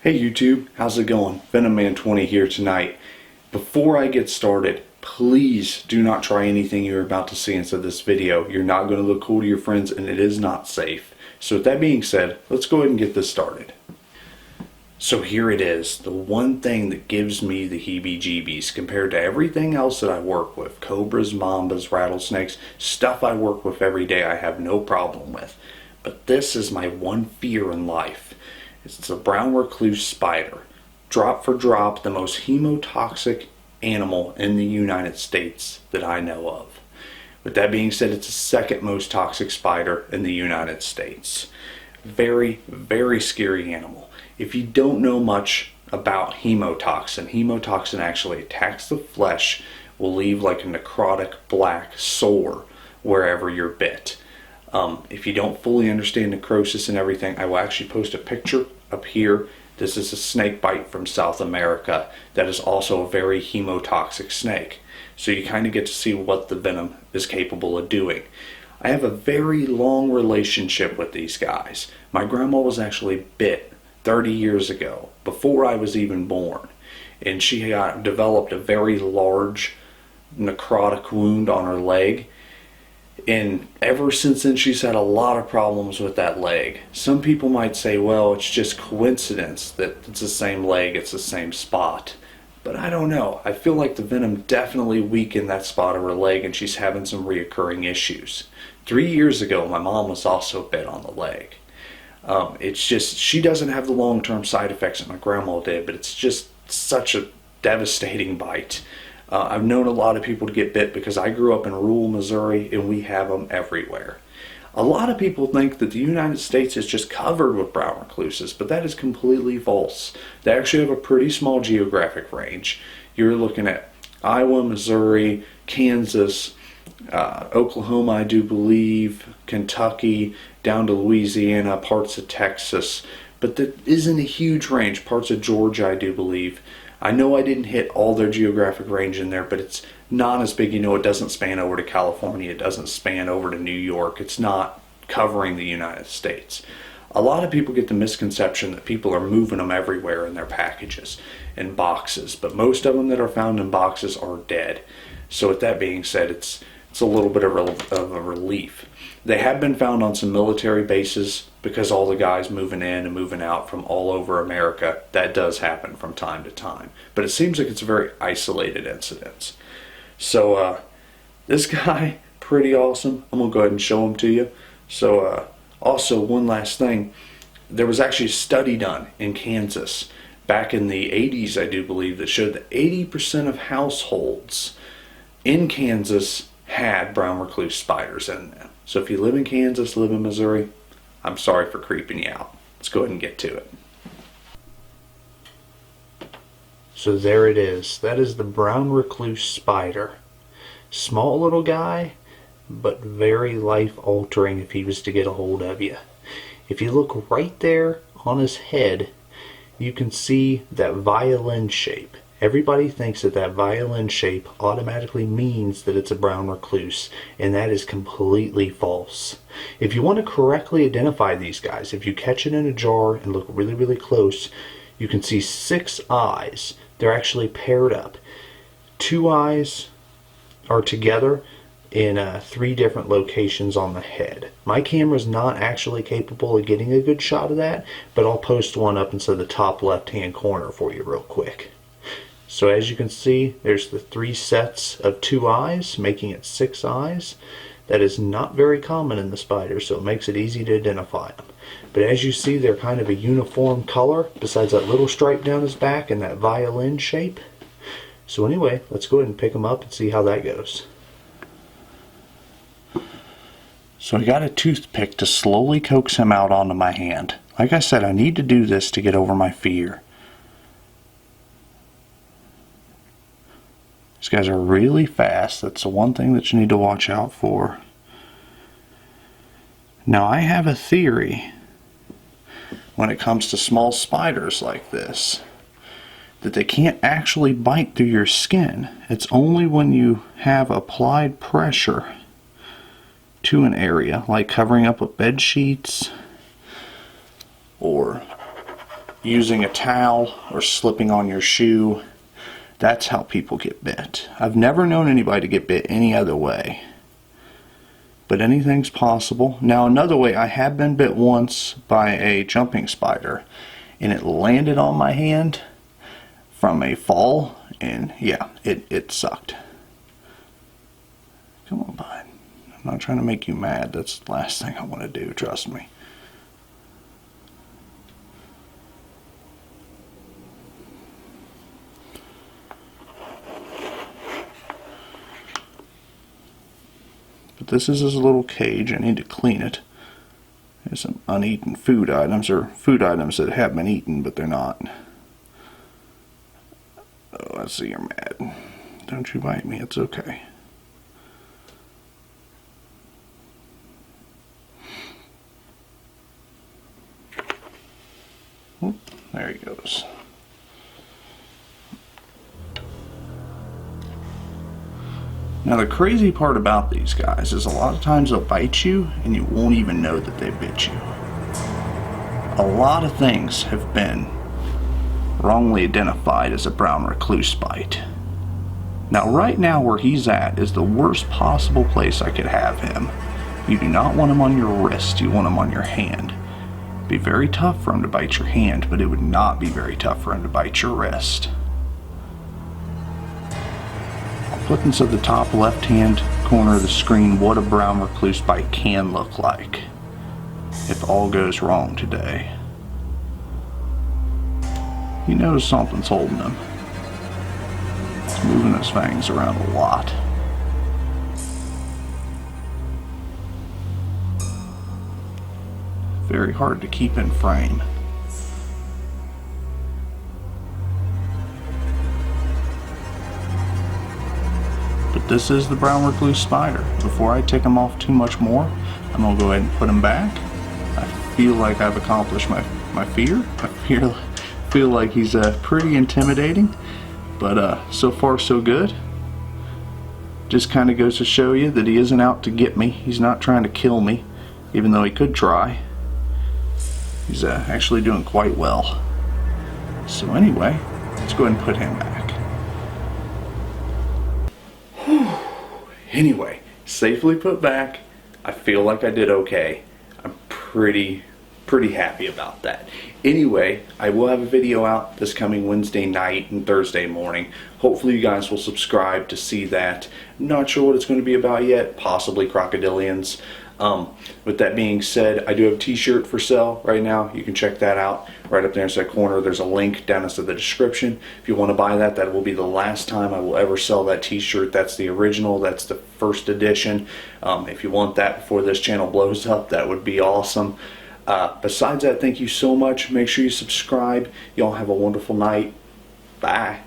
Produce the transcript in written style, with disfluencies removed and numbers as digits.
Hey YouTube, how's it going? VenomMan20 here tonight. Before I get started, please do not try anything you're about to see inside this video. You're not going to look cool to your friends and it is not safe. So with that being said, let's go ahead and get this started. So here it is, the one thing that gives me the heebie-jeebies compared to everything else that I work with. Cobras, mambas, rattlesnakes, stuff I work with every day I have no problem with. But this is my one fear in life. It's a brown recluse spider. Drop for drop, the most hemotoxic animal in the United States that I know of. With that being said, it's the second most toxic spider in the United States. Very, very scary animal. If you don't know much about hemotoxin actually attacks the flesh, will leave like a necrotic black sore wherever you're bit. If you don't fully understand necrosis and everything, I will actually post a picture up here. This is a snake bite from South America that is also a very hemotoxic snake. So you kind of get to see what the venom is capable of doing. I have a very long relationship with these guys. My grandma was actually bit 30 years ago, before I was even born. And she developed a very large necrotic wound on her leg. And ever since then, she's had a lot of problems with that leg. Some people might say, well, it's just coincidence that it's the same leg, it's the same spot. But I don't know. I feel like the venom definitely weakened that spot of her leg and she's having some reoccurring issues. 3 years ago, my mom was also bit on the leg. It's just, she doesn't have the long-term side effects that my grandma did, but it's just such a devastating bite. I've known a lot of people to get bit because I grew up in rural Missouri and we have them everywhere. A lot of people think that the United States is just covered with brown recluses, but that is completely false. They actually have a pretty small geographic range. You're looking at Iowa, Missouri, Kansas, Oklahoma, I do believe, Kentucky, down to Louisiana, parts of Texas. But that isn't a huge range. Parts of Georgia, I do believe. I know I didn't hit all their geographic range in there, but it's not as big. You know, it doesn't span over to California. It doesn't span over to New York. It's not covering the United States. A lot of people get the misconception that people are moving them everywhere in their packages, in boxes. But most of them that are found in boxes are dead. So with that being said, it's a little bit of a relief. They have been found on some military bases because all the guys moving in and moving out from all over America, that does happen from time to time. But it seems like it's a very isolated incident. So this guy, pretty awesome. I'm going to go ahead and show him to you. So also one last thing, there was actually a study done in Kansas back in the 80s, I do believe, that showed that 80% of households in Kansas had brown recluse spiders in them. So if you live in Kansas, live in Missouri, I'm sorry for creeping you out. Let's go ahead and get to it. So there it is. That is the brown recluse spider. Small little guy, but very life-altering if he was to get a hold of you. If you look right there on his head, you can see that violin shape. Everybody thinks that that violin shape automatically means that it's a brown recluse, and that is completely false. If you want to correctly identify these guys, if you catch it in a jar and look really, really close, you can see 6 eyes. They're actually paired up. 2 eyes are together in 3 different locations on the head. My camera's not actually capable of getting a good shot of that, but I'll post one up inside the top left-hand corner for you real quick. So as you can see, there's the 3 sets of 2 eyes, making it 6 eyes. That is not very common in the spider, so it makes it easy to identify them. But as you see, they're kind of a uniform color, besides that little stripe down his back and that violin shape. So anyway, let's go ahead and pick them up and see how that goes. So I got a toothpick to slowly coax him out onto my hand. Like I said, I need to do this to get over my fear. These guys are really fast. That's the one thing that you need to watch out for. Now I have a theory when it comes to small spiders like this, that they can't actually bite through your skin. It's only when you have applied pressure to an area, like covering up with bed sheets or using a towel or slipping on your shoe. That's how people get bit. I've never known anybody to get bit any other way. But anything's possible. Now another way, I have been bit once by a jumping spider, and it landed on my hand from a fall, and yeah, it sucked. Come on, bud. I'm not trying to make you mad. That's the last thing I want to do, trust me. But this is his little cage. I need to clean it. There's some uneaten food items, or food items that have been eaten, but they're not. Oh, I see you're mad. Don't you bite me, it's okay. Oop, there he goes. Now the crazy part about these guys is a lot of times they'll bite you and you won't even know that they bit you. A lot of things have been wrongly identified as a brown recluse bite. Now right now where he's at is the worst possible place I could have him. You do not want him on your wrist, you want him on your hand. It'd be very tough for him to bite your hand, but it would not be very tough for him to bite your wrist. Put into the top left hand corner of the screen what a brown recluse bite can look like if all goes wrong today. He knows something's holding him. He's moving his fangs around a lot. Very hard to keep in frame. But this is the brown recluse spider. Before I take him off too much more, I'm going to go ahead and put him back. I feel like I've accomplished my fear. I feel like he's pretty intimidating, but so far so good. Just kind of goes to show you that he isn't out to get me. He's not trying to kill me, even though he could try. He's actually doing quite well. So anyway, let's go ahead and put him back. Anyway, safely put back. I feel like I did okay. I'm pretty happy about that. Anyway, I will have a video out this coming Wednesday night and Thursday morning. Hopefully you guys will subscribe to see that. Not sure what it's going to be about yet. Possibly crocodilians. With that being said, I do have a t-shirt for sale right now. You can check that out right up there in that corner. There's a link down into the description. If you want to buy that, that will be the last time I will ever sell that t-shirt. That's the original. That's the first edition. If you want that before this channel blows up, that would be awesome. Besides that, thank you so much. Make sure you subscribe. Y'all have a wonderful night. Bye.